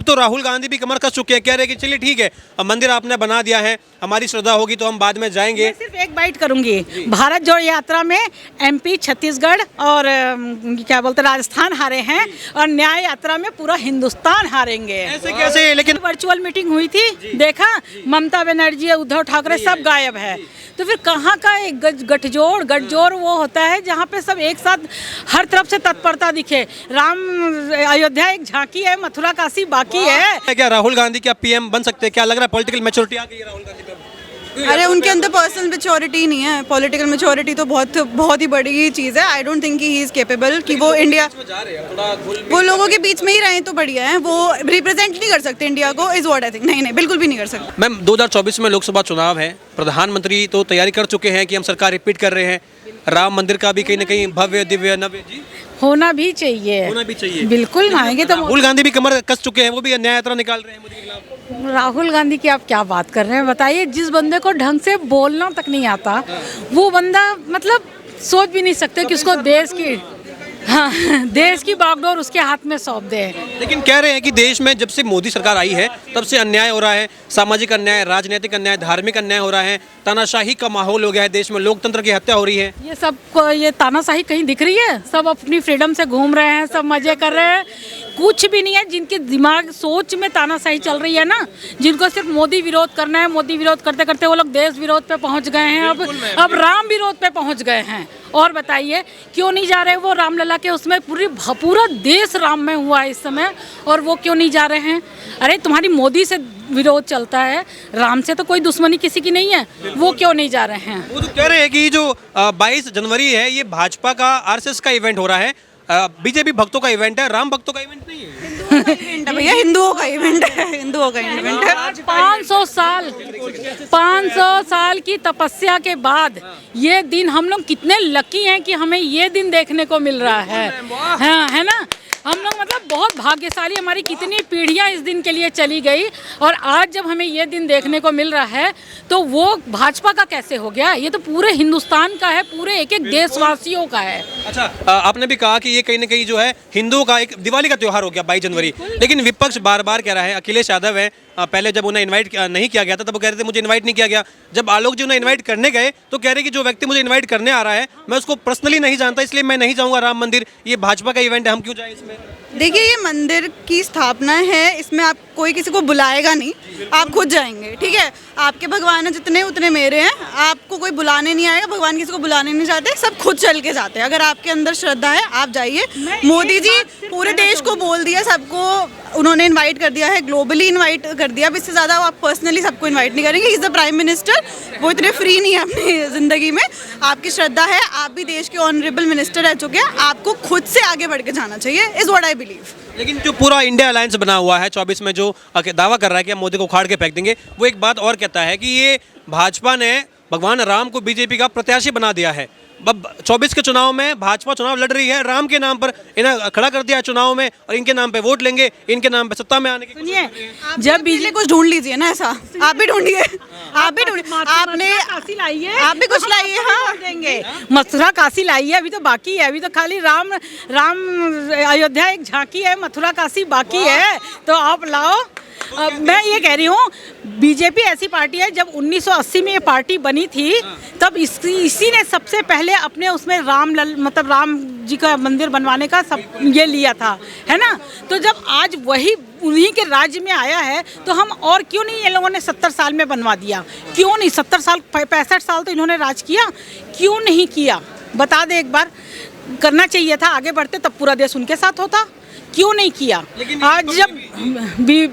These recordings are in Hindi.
तो राहुल गांधी भी कमर कस चुके हैं, कह रहे हैं कि चलिए ठीक है, अब मंदिर आपने बना दिया है, हमारी श्रद्धा होगी तो हम बाद में जाएंगे। मैं सिर्फ एक बाइट करूंगी, भारत जोड़ो यात्रा में एमपी, छत्तीसगढ़ और क्या बोलते राजस्थान हारे हैं और न्याय यात्रा में पूरा हिंदुस्तान हारेंगे। ऐसे कैसे? लेकिन वर्चुअल मीटिंग हुई थी, देखा, ममता बनर्जी, उद्धव ठाकरे सब गायब है। तो फिर कहाँ का एक गठजोड़ वो होता है जहाँ पे सब एक साथ हर तरफ से तत्परता दिखे। राम अयोध्या एक झांकी है, मथुरा काशी बाकी है। क्या राहुल गांधी क्या पीएम बन सकते हैं? क्या लग रहा है पॉलिटिकल मैच्योरिटी आ गई है राहुल गांधी पे? अरे उनके अंदर पर्सनल मैच्योरिटी नहीं है, पॉलिटिकल मैच्योरिटी तो बहुत ही बड़ी चीज़ है। I don't think he is capable कि वो इंडिया, वो लोगों के बीच में ही रहें तो बढ़िया है। वो रिप्रेजेंट नहीं कर सकते इंडिया को, इज व्हाट आई थिंक। नहीं, बिल्कुल भी नहीं कर सकते। मैम 2024 में लोकसभा चुनाव है, प्रधानमंत्री तो तैयारी कर चुके हैं कि हम सरकार रिपीट कर रहे हैं, राम मंदिर का भी कहीं ना कहीं भव्य दिव्य नव्य जी होना भी चाहिए, होना भी चाहिए। बिल्कुल आएंगे। तो राहुल गांधी भी कमर कस चुके हैं, वो भी न्याय यात्रा निकाल रहे हैं मोदी के खिलाफ। राहुल गांधी की आप क्या बात कर रहे हैं बताइए? जिस बंदे को ढंग से बोलना तक नहीं आता, वो बंदा मतलब सोच भी नहीं सकते कि उसको देश की बागडोर उसके हाथ में सौंप दे। लेकिन कह रहे हैं कि देश में जब से मोदी सरकार आई है तब से अन्याय हो रहा है, सामाजिक अन्याय, राजनीतिक अन्याय, धार्मिक अन्याय हो रहा है, तानाशाही का माहौल हो गया है देश में, लोकतंत्र की हत्या हो रही है। ये सब ये तानाशाही कहीं दिख रही है? सब अपनी फ्रीडम से घूम रहे हैं, सब मजे कर रहे हैं, कुछ भी नहीं है। जिनके दिमाग सोच में तानाशाही चल रही है ना, जिनको सिर्फ मोदी विरोध करना है, मोदी विरोध करते करते वो लोग देश विरोध पे पहुंच गए हैं, अब राम विरोध पे पहुंच गए हैं। और बताइए क्यों नहीं जा रहे वो रामलला के उसमें? पूरा देश राम में हुआ है इस समय, और वो क्यों नहीं जा रहे हैं? अरे तुम्हारी मोदी से विरोध चलता है, राम से तो कोई दुश्मनी किसी की नहीं है, वो क्यों नहीं जा रहे हैं? वो तो कह रहे हैं कि जो 22 जनवरी है ये भाजपा का, आरएसएस का इवेंट हो रहा है, बीजेपी भक्तों का इवेंट है, राम भक्तों का इवेंट नहीं है। भैया हिंदुओं का इवेंट है, हिंदुओं का इवेंट है। 500 साल की तपस्या के बाद ये दिन, हम लोग कितने लकी हैं कि हमें ये दिन देखने को मिल रहा है। हाँ, है ना? हम लोग मतलब बहुत भाग्यशाली, हमारी कितनी पीढ़ियां इस दिन के लिए चली गई, और आज जब हमें ये दिन देखने को मिल रहा है तो वो भाजपा का कैसे हो गया? ये तो पूरे हिंदुस्तान का है, पूरे एक एक देशवासियों का है। अच्छा, आपने भी कहा कि ये कहीं ना कहीं जो है हिंदुओं का एक दिवाली का त्यौहार हो गया 22 जनवरी, लेकिन विपक्ष बार बार कह रहा है, अखिलेश यादव है, पहले जब उन्हें इनवाइट नहीं किया गया था तब वो कह रहे थे मुझे इनवाइट नहीं किया गया, जब आलोक जी उन्हें इनवाइट करने गए तो कह रहे कि जो व्यक्ति मुझे इनवाइट करने आ रहा है मैं उसको पर्सनली नहीं जानता, इसलिए मैं नहीं जाऊंगा राम मंदिर, ये भाजपा का इवेंट है, हम क्यों जाएं इसमें? देखिए, ये मंदिर की स्थापना है, इसमें आप कोई किसी को बुलाएगा नहीं, आप खुद जाएंगे। ठीक है, आपके भगवान हैं जितने उतने मेरे हैं, आपको कोई बुलाने नहीं आएगा, भगवान किसी को बुलाने नहीं जाते, सब खुद चल के जाते हैं। अगर आपके अंदर श्रद्धा है आप जाइए। मोदी जी पूरे देश को बोल दिया, सबको उन्होंने इनवाइट कर दिया है, ग्लोबली इनवाइट कर दिया। अब इससे ज़्यादा आप पर्सनली सबको इनवाइट नहीं करेंगे। इज़ द प्राइम मिनिस्टर, वो इतने फ्री नहीं है अपनी ज़िंदगी में। आपकी श्रद्धा है, आप भी देश के ऑनरेबल मिनिस्टर रह चुके हैं, आपको खुद से आगे बढ़ के जाना चाहिए, इज़ व्हाट आई बिलीव। लेकिन जो पूरा इंडिया अलायंस बना हुआ है 24 में, जो दावा कर रहा है कि हम मोदी को उखाड़ के फेंक देंगे, वो एक बात और कहता है कि ये भाजपा ने भगवान राम को बीजेपी का प्रत्याशी बना दिया है। अब 24 के चुनाव में भाजपा चुनाव लड़ रही है, राम के नाम पर इन्हें खड़ा कर दिया चुनाव में, और इनके नाम पे वोट लेंगे, इनके नाम पे सत्ता में आने की। सुनिए, जब बीजेपी कुछ ढूंढ लीजिए ना, ऐसा आप भी ढूंढिए, आप भी ढूंढिए, आपने काशी लाइए, आप भी कुछ लाइए। हाँ, देंगे। मथुरा काशी लाइए, अभी तो बाकी है, अभी तो खाली राम अयोध्या एक झांकी है, मथुरा काशी बाकी है, तो आप लाओ। मैं ये कह रही हूँ, बीजेपी ऐसी पार्टी है, जब 1980 में ये पार्टी बनी थी तब इसी ने सबसे पहले अपने उसमें मतलब राम जी का मंदिर बनवाने का सब ये लिया था, है ना? तो जब आज वही उन्हीं के राज्य में आया है तो हम और क्यों नहीं, ये लोगों ने 70 साल में बनवा दिया, क्यों नहीं? 70 साल 65 साल तो इन्होंने राज किया, क्यों नहीं किया? बता दे एक बार। करना चाहिए था, आगे बढ़ते तब पूरा देश उनके साथ होता, क्यों नहीं किया? आज जब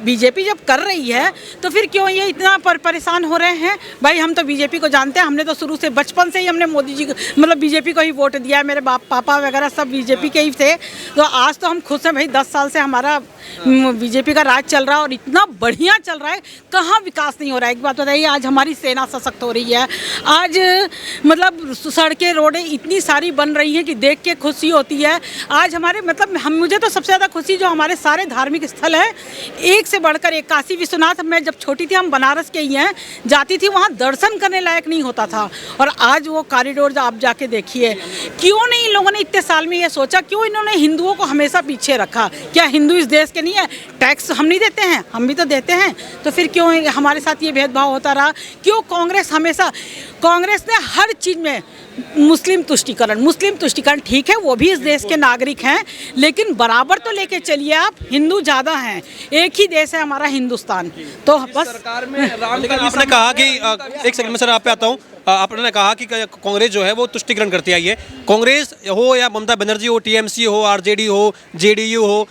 बीजेपी जब कर रही है तो फिर क्यों ये इतना परेशान हो रहे हैं? भाई हम तो बीजेपी को जानते हैं, हमने तो शुरू से बचपन से ही हमने मोदी जी मतलब बीजेपी को ही वोट दिया है, मेरे पापा वगैरह सब बीजेपी के ही थे, तो आज तो हम खुश हैं भाई। 10 साल से हमारा बीजेपी का राज चल रहा है और इतना बढ़िया चल रहा है, कहाँ विकास नहीं हो रहा है? एक बात बताइए, आज हमारी सेना सशक्त हो रही है, आज मतलब सड़कें रोडें इतनी सारी बन रही हैं कि देख के खुशी होती है। आज हमारे मतलब मुझे तो सबसे ज़्यादा खुशी जो हमारे सारे धार्मिक स्थल है एक से बढ़कर एक। काशी विश्वनाथ, मैं जब छोटी थी, हम बनारस के ही हैं, जाती थी, वहाँ दर्शन करने लायक नहीं होता था। और आज वो कॉरिडोर आप जाके देखिए, क्यों नहीं इन लोगों ने इतने साल में ये सोचा, क्यों इन्होंने हिंदुओं को हमेशा पीछे रखा? क्या हिंदू इस देश के नहीं है? टैक्स हम नहीं देते हैं? हम भी तो देते हैं। तो फिर क्यों हमारे साथ ये भेदभाव होता रहा? क्यों कांग्रेस हमेशा, कांग्रेस ने हर चीज़ में मुस्लिम तुष्टीकरण ठीक है, वो भी इस देश के नागरिक हैं, लेकिन बराबर तो लेके चलिए आप। हिंदू ज़्यादा हैं, एक ही देश है हमारा हिंदुस्तान। तो बस सरकार में लेकिन आपने कहा कि एक सेकंड में सर आप पे आता हूँ। आपने कहा कि कांग्रेस जो है वो तुष्टीकरण करती आई है। कांग्रेस हो या ममता बनर्जी हो, टीएमसी हो, आरजेडी हो, जेडीयू हो,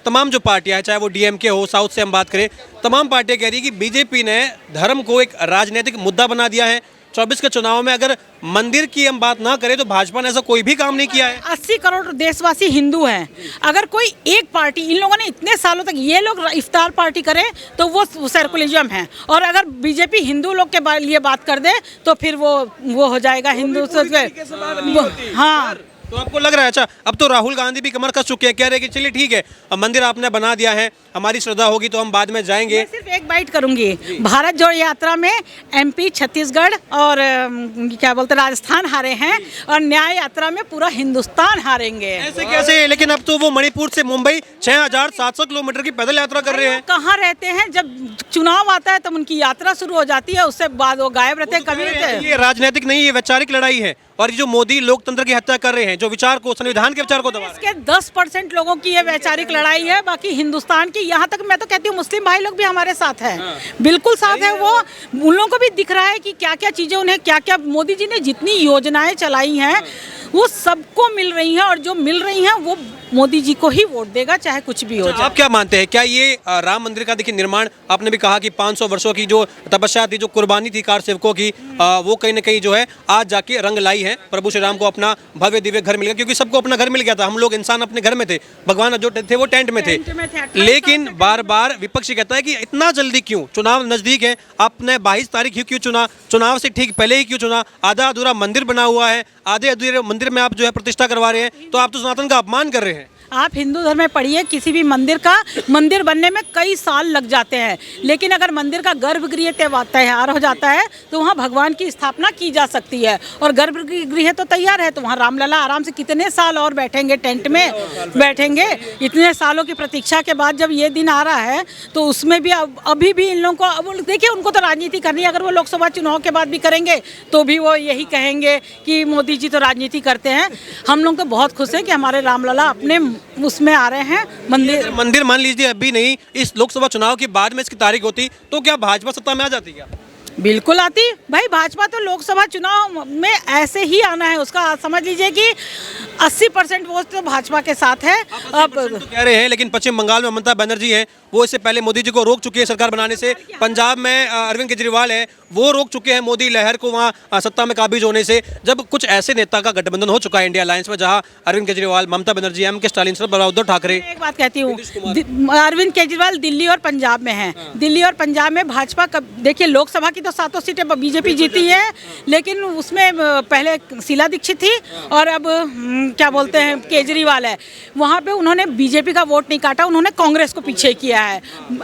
तमाम जो पार्टियां हैं, चाहे वो डीएमके हो, साउथ से हम बात करें, तमाम पार्टियां कह रही है कि बीजेपी ने धर्म को एक राजनीतिक मुद्दा बना दिया है। 24 के चुनाव में अगर मंदिर की हम बात ना करें तो भाजपा ने ऐसा कोई भी काम नहीं किया है। 80 करोड़ देशवासी हिंदू हैं। अगर कोई एक पार्टी, इन लोगों ने इतने सालों तक, ये लोग इफ्तार पार्टी करें तो वो सेकुलरिज्म है, और अगर बीजेपी हिंदू लोग के लिए बात कर दे तो फिर वो हो जाएगा हिंदू। हाँ, तो आपको लग रहा है, अच्छा अब तो राहुल गांधी भी कमर कस चुके हैं, कह रहे हैं कि चलिए ठीक है, अब मंदिर आपने बना दिया है, हमारी श्रद्धा होगी तो हम बाद में जाएंगे। मैं सिर्फ एक बाइट करूंगी, भारत जोड़ो यात्रा में एमपी, छत्तीसगढ़ और क्या बोलते राजस्थान हारे हैं, और न्याय यात्रा में पूरा हिंदुस्तान हारेंगे। ऐसे कैसे? लेकिन अब तो वो मणिपुर से मुंबई 6700 किलोमीटर की पैदल यात्रा कर रहे हैं। कहाँ रहते हैं? जब चुनाव आता है तब उनकी यात्रा शुरू हो जाती है, उससे बाद वो गायब रहते हैं, कभी रहते हैं। ये राजनीतिक नहीं, ये वैचारिक लड़ाई है। और ये जो मोदी लोकतंत्र की हत्या कर रहे हैं, जो विचार को, संविधान के विचार को दबा रहे हैं, इसके 10% लोगों की ये वैचारिक लड़ाई है। बाकी हिंदुस्तान की, यहाँ तक मैं तो कहती हूँ मुस्लिम भाई लोग भी हमारे साथ हैं, बिल्कुल साथ है। वो उन लोगों को भी दिख रहा है कि क्या क्या चीज़ें उन्हें, क्या क्या मोदी जी ने जितनी योजनाएं चलाई हैं वो सबको मिल रही हैं, और जो मिल रही हैं वो मोदी जी को ही वोट देगा, चाहे कुछ भी हो जाए। आप क्या मानते हैं, क्या ये राम मंदिर का देखिए निर्माण, आपने भी कहा कि 500 वर्षों की जो तपस्या थी, जो कुर्बानी थी कार सेवकों की, वो कहीं ना कहीं जो है आज जाके रंग लाई है। प्रभु श्री राम को अपना भव्य दिव्य घर मिल गया, क्योंकि सबको अपना घर मिल गया था। हम लोग इंसान अपने घर में थे, भगवान जो थे वो टेंट में थे। लेकिन बार बार विपक्ष कहता है कि इतना जल्दी क्यों, चुनाव नजदीक है, आपने 22 तारीख ही क्यों चुना, चुनाव से ठीक पहले ही क्यों चुना, आधा अधूरा मंदिर बना हुआ है, आधे अधूरे मंदिर में आप जो है प्रतिष्ठा करवा रहे हैं, तो आप तो सनातन का अपमान कर रहे हैं। आप हिंदू धर्म में पढ़िए, किसी भी मंदिर बनने में कई साल लग जाते हैं, लेकिन अगर मंदिर का गर्भगृह तैयार हो जाता है तो वहाँ भगवान की स्थापना की जा सकती है। और गर्भगृह तो तैयार है तो वहाँ रामलला आराम से कितने साल और बैठेंगे, टेंट में बैठेंगे। इतने सालों की प्रतीक्षा के बाद जब ये दिन आ रहा है तो उसमें भी अभी भी इन लोगों को, देखिए उनको तो राजनीति करनी है, अगर वो लोकसभा चुनाव के बाद भी करेंगे तो भी वो यही कहेंगे कि मोदी जी तो राजनीति करते हैं। हम लोग तो बहुत खुश हैं कि हमारे रामलला अपने उसमें आ रहे हैं। मंदिर मान लीजिए अभी नहीं, इस लोकसभा चुनाव के बाद में इसकी तारीख होती तो क्या भाजपा सत्ता में आ जाती क्या? बिल्कुल आती भाई। भाजपा तो लोकसभा चुनाव में ऐसे ही आना है, उसका समझ लीजिए कि 80% वोट तो भाजपा के साथ है। अब तो कह रहे हैं, लेकिन पश्चिम बंगाल में ममता बनर्जी है, वो इससे पहले मोदी जी को रोक चुकी है सरकार बनाने से। पंजाब में अरविंद केजरीवाल है, वो रोक चुके हैं मोदी लहर को वहाँ सत्ता में काबिज होने से। जब कुछ ऐसे नेता का गठबंधन हो चुका है इंडिया अलायंस में, जहाँ अरविंद केजरीवाल, ममता बनर्जी, एम के स्टालिन, उद्धव ठाकरे। एक बात कहती हूँ, अरविंद केजरीवाल दिल्ली और पंजाब में है। दिल्ली और पंजाब में भाजपा, देखिए लोकसभा की तो 7 सीटें बीजेपी जीती है, लेकिन उसमें पहले शीला दीक्षित थी और अब क्या बोलते हैं केजरीवाल है। वहाँ पे उन्होंने बीजेपी का वोट नहीं काटा, उन्होंने कांग्रेस को पीछे किया है।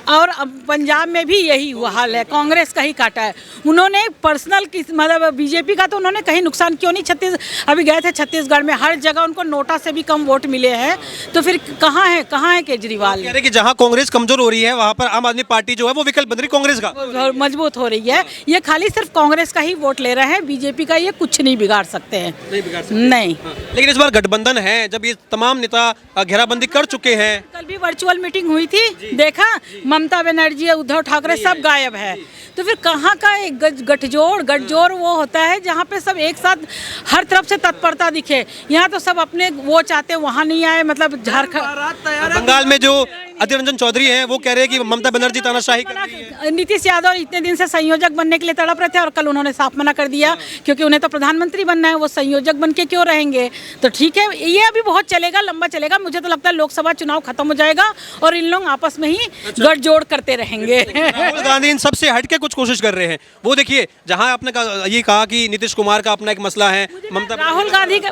और अब पंजाब में भी यही हुआ हाल है, कांग्रेस का ही काटा है उन्होंने। पर्सनल मतलब बीजेपी का तो उन्होंने कहीं नुकसान क्यों नहीं। अभी गए थे छत्तीसगढ़ में, हर जगह उनको नोटा से भी कम वोट मिले हैं। तो फिर कहाँ है केजरीवाल? कह रहे कि जहाँ कांग्रेस कमजोर हो रही है वहाँ पर आम आदमी पार्टी जो है वो विकल्प बन रही कांग्रेस का, मजबूत हो रही है। ये खाली सिर्फ कांग्रेस का ही वोट ले रहे हैं, बीजेपी का ये कुछ नहीं बिगाड़ सकते हैं, नहीं बिगाड़ सकते। नहीं। लेकिन इस बार गठबंधन है, जब ये तमाम नेता घेराबंदी कर चुके हैं। कल भी वर्चुअल मीटिंग हुई थी, देखा, ममता बनर्जी, उद्धव ठाकरे सब गायब है। तो फिर कहाँ का एक गठजोड़ वो होता है जहाँ पे सब एक साथ हर तरफ से तत्परता दिखे। यहाँ तो सब अपने वो चाहते वहाँ नहीं आए, मतलब झारखंड बंगाल में जो अधीर रंजन चौधरी हैं वो कह रहे हैं कि ममता बनर्जी तानाशाही कर रही है। नीतीश यादव इतने दिन से संयोजक बनने के लिए तड़प रहे थे और कल उन्होंने साफ मना कर दिया, क्योंकि उन्हें तो प्रधानमंत्री बनना है, वो संयोजक बन के क्यों रहेंगे। तो ठीक है, ये अभी बहुत चलेगा, लंबा चलेगा। मुझे तो लगता है लोकसभा चुनाव खत्म हो जाएगा और इन लोग आपस में ही गठजोड़ करते रहेंगे। राहुल गांधी इन सबसे हटके कुछ कोशिश कर रहे हैं। वो देखिए, जहां आपने ये कहा कि नीतीश कुमार का अपना एक मसला है, ममता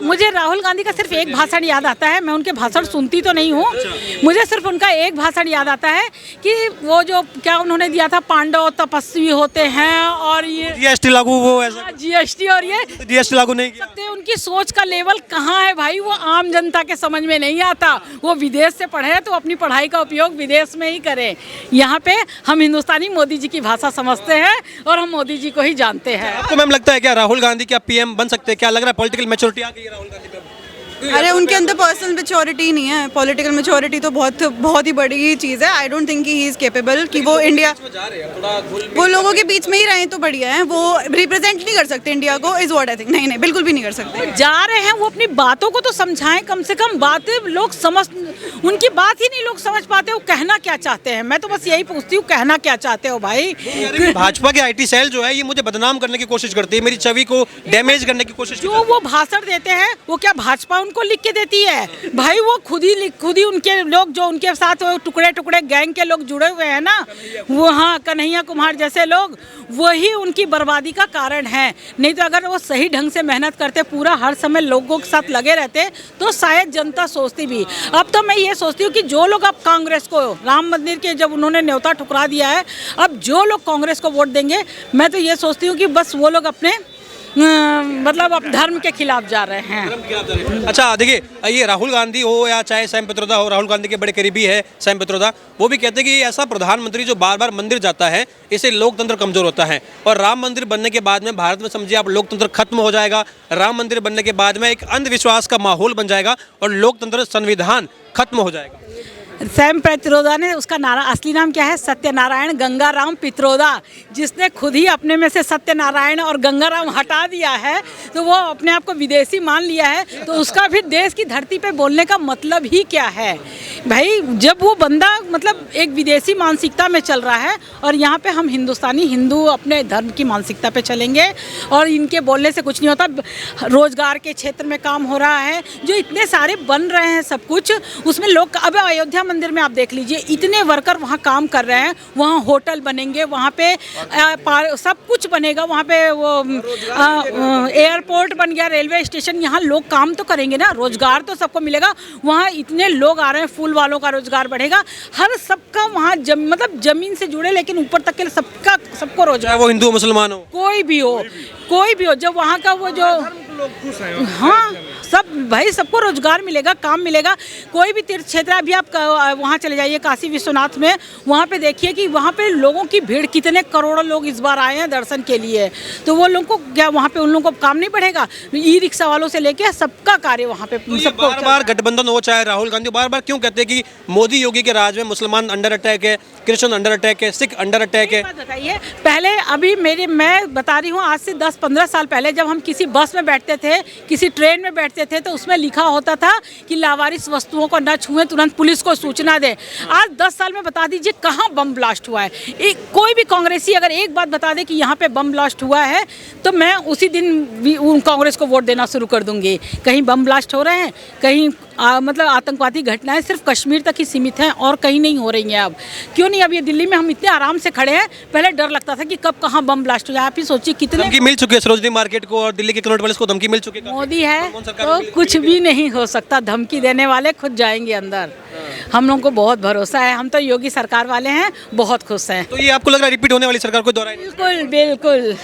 मुझे राहुल गांधी का सिर्फ एक भाषण याद आता है। मैं उनके भाषण सुनती तो नहीं हूँ, मुझे सिर्फ उनका एक भाषण याद आता है कि वो जो क्या उन्होंने दिया था, पांडव तपस्वी होते हैं और ये जीएसटी लागू, वो ऐसा जीएसटी और ये जीएसटी लागू नहीं किया। सकते, उनकी सोच का लेवल कहाँ है भाई, वो आम जनता के समझ में नहीं आता। वो विदेश से पढ़े हैं तो अपनी पढ़ाई का उपयोग विदेश में ही करें। यहाँ पे हम हिंदुस्तानी मोदी जी की भाषा समझते हैं और हम मोदी जी को ही जानते हैं। आपको मैम लगता है क्या राहुल गांधी क्या पीएम बन सकते हैं? क्या लग रहा है पॉलिटिकल मैच्योरिटी आ गई है राहुल गांधी पे? अरे उनके अंदर पर्सनल मैच्योरिटी नहीं है, पॉलिटिकल मैच्योरिटी तो बहुत ही बड़ी चीज़ है। आई डोंट थिंक कि ही इज़ केपेबल कि वो इंडिया, वो लोगों के बीच में ही रहें तो बढ़िया है। वो रिप्रेजेंट नहीं कर सकते इंडिया को, इज़ व्हाट आई थिंक। नहीं, बिल्कुल भी नहीं कर सकते। जा रहे हैं, वो अपनी बातों को तो समझाएं, कम से कम बातें लोग समझ, उनकी बात ही नहीं लोग समझ पाते, वो कहना क्या चाहते हैं। मैं तो बस यही पूछती हूँ, कहना क्या चाहते हो भाई? भाजपा के आईटी सेल जो है ये मुझे बदनाम करने की कोशिश करती है, मेरी छवि को डैमेज करने की कोशिश। जो वो भाषण देते हैं वो क्या भाजपा उनको लिख के देती है भाई? वो खुद ही उनके लोग जो उनके साथ वो टुकड़े टुकड़े गैंग के लोग जुड़े हुए हैं ना, वो हाँ कन्हैया कुमार जैसे लोग, वही उनकी बर्बादी का कारण है। नहीं तो अगर वो सही ढंग से मेहनत करते, पूरा हर समय लोगों के साथ लगे रहते, तो शायद जनता सोचती भी। अब तो मैं ये सोचती हूँ कि जो लोग अब कांग्रेस को राम मंदिर के जब उन्होंने न्योता ठुकरा दिया है, अब जो लोग कांग्रेस को वोट देंगे, मैं तो ये सोचती हूँ कि बस वो लोग अपने मतलब अब धर्म के खिलाफ जा रहे हैं। अच्छा देखिए, ये राहुल गांधी हो या चाहे सैम पित्रोदा हो, राहुल गांधी के बड़े करीबी है सैम पित्रोदा, वो भी कहते हैं कि ऐसा प्रधानमंत्री जो बार बार मंदिर जाता है, इससे लोकतंत्र कमजोर होता है। और राम मंदिर बनने के बाद में भारत में समझिए आप लोकतंत्र खत्म हो जाएगा। राम मंदिर बनने के बाद में एक अंधविश्वास का माहौल बन जाएगा और लोकतंत्र संविधान खत्म हो जाएगा। सैम पित्रोदा ने, उसका नारा असली नाम क्या है? सत्यनारायण गंगाराम पित्रोदा। जिसने खुद ही अपने में से सत्यनारायण और गंगाराम हटा दिया है, तो वो अपने आप को विदेशी मान लिया है, तो उसका फिर देश की धरती पे बोलने का मतलब ही क्या है भाई? जब वो बंदा मतलब एक विदेशी मानसिकता में चल रहा है और यहाँ पे हम हिंदुस्तानी हिंदू अपने धर्म की मानसिकता पे चलेंगे और इनके बोलने से कुछ नहीं होता। रोजगार के क्षेत्र में काम हो रहा है, जो इतने सारे बन रहे हैं सब कुछ, उसमें लोग, अब अयोध्या मंदिर में आप देख लीजिए, इतने वर्कर वहाँ काम कर रहे हैं, वहाँ होटल बनेंगे, वहाँ पे सब कुछ बनेगा, वहाँ पे वो एयरपोर्ट बन गया, रेलवे स्टेशन, यहाँ लोग काम तो करेंगे ना, रोजगार तो सबको मिलेगा। वहाँ इतने लोग आ रहे हैं, फूल वालों का रोजगार बढ़ेगा, हर सबका वहाँ मतलब जमीन से जुड़े लेकिन ऊपर तक के सबको रोजगार, वो हिंदू मुसलमान हो, कोई भी हो, जब वहाँ का वो जो हाँ सब भाई, सबको रोजगार मिलेगा, काम मिलेगा। कोई भी तीर्थ क्षेत्र, अभी आप वहाँ चले जाइए काशी विश्वनाथ में, वहाँ पे देखिए कि वहाँ पे लोगों की भीड़, कितने करोड़ों लोग इस बार आए हैं दर्शन के लिए। तो वो लोगों को क्या, वहाँ पे उन लोगों को काम नहीं बढ़ेगा? ई रिक्शा वालों से लेके सबका कार्य वहाँ पे सबको। बार गठबंधन हो, चाहे राहुल गांधी बार बार क्यों कहते हैं कि मोदी योगी के राज में मुसलमान अंडर अटैक है, क्रिश्चियन अंडर अटैक है, सिख अंडर अटैक है? बताइए, पहले अभी मैं बता रही हूँ, आज से 10-15 साल पहले जब हम किसी बस में बैठते थे, किसी ट्रेन में बैठते थे, तो उसमें लिखा होता था कि लावारिस वस्तुओं को न छुएं, तुरंत पुलिस को सूचना दें। आज 10 साल में बता दीजिए कहाँ बम ब्लास्ट हुआ है? कोई भी कांग्रेसी अगर एक बात बता दे कि यहाँ पे बम ब्लास्ट हुआ है, तो मैं उसी दिन कांग्रेस को वोट देना शुरू कर दूंगी। कहीं बम ब्लास्ट हो रहे हैं, कहीं मतलब आतंकवादी घटनाएं सिर्फ कश्मीर तक ही सीमित हैं और कहीं नहीं हो रही हैं। अब क्यों नहीं? अब ये दिल्ली में हम इतने आराम से खड़े हैं, पहले डर लगता था कि कब कहाँ बम ब्लास्ट हो जाए। आप ही सोचिए कितने धमकी मिल चुकी है सरोजनी मार्केट को और दिल्ली के कनॉट पैलेस को, धमकी मिल चुकी है। मोदी है तो कुछ भी नहीं हो सकता, धमकी देने वाले खुद जाएंगे अंदर। हम लोगों को बहुत भरोसा है, हम तो योगी सरकार वाले हैं, बहुत खुश हैं। तो ये आपको लग रहा है रिपीट होने वाली सरकार को दोहराएंगे? बिल्कुल बिल्कुल।